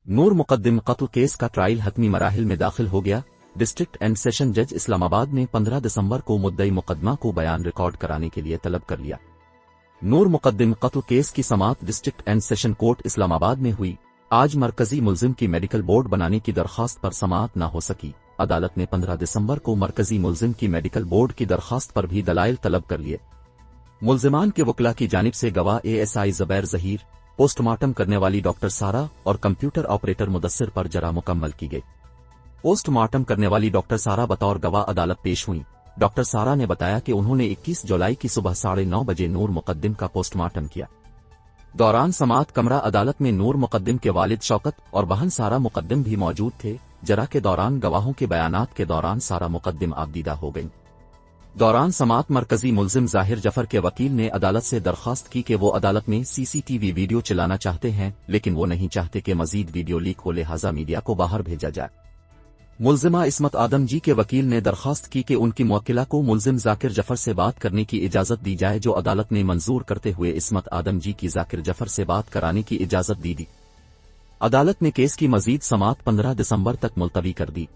نور مقدم قتل کیس کا ٹرائل حتمی مراحل میں داخل ہو گیا۔ ڈسٹرکٹ اینڈ سیشن جج اسلام آباد نے 15 دسمبر کو مدعی مقدمہ کو بیان ریکارڈ کرانے کے لیے طلب کر لیا۔ نور مقدم قتل کیس کی سماعت ڈسٹرکٹ اینڈ سیشن کورٹ اسلام آباد میں ہوئی۔ آج مرکزی ملزم کی میڈیکل بورڈ بنانے کی درخواست پر سماعت نہ ہو سکی۔ عدالت نے 15 دسمبر کو مرکزی ملزم کی میڈیکل بورڈ کی درخواست پر بھی دلائل طلب کر لیے۔ ملزمان کے وکلاء کی جانب سے گواہ ASI زبیر ظہیر، پوسٹ مارٹم کرنے والی ڈاکٹر سارا اور کمپیوٹر آپریٹر مدثر پر جرح مکمل کی گئی۔ پوسٹ مارٹم کرنے والی ڈاکٹر سارا بطور گواہ عدالت پیش ہوئی۔ ڈاکٹر سارا نے بتایا کہ انہوں نے 21 جولائی کی صبح 9:30 بجے نور مقدم کا پوسٹ مارٹم کیا۔ دوران سماعت کمرہ عدالت میں نور مقدم کے والد شوکت اور بہن سارا مقدم بھی موجود تھے۔ جرح کے دوران گواہوں کے بیانات کے دوران سارا مقدم آبدیدہ ہو گئیں۔ دوران سماعت مرکزی ملزم ظاہر جعفر کے وکیل نے عدالت سے درخواست کی کہ وہ عدالت میں CCTV ویڈیو چلانا چاہتے ہیں، لیکن وہ نہیں چاہتے کہ مزید ویڈیو لیک ہو، لہذا میڈیا کو باہر بھیجا جائے۔ ملزمہ عصمت آدم جی کے وکیل نے درخواست کی کہ ان کی موکلہ کو ملزم ذاکر جعفر سے بات کرنے کی اجازت دی جائے، جو عدالت نے منظور کرتے ہوئے عصمت آدم جی کی ذاکر جعفر سے بات کرانے کی اجازت دی۔ عدالت نے کیس کی مزید سماعت 15 دسمبر تک ملتوی کر دی۔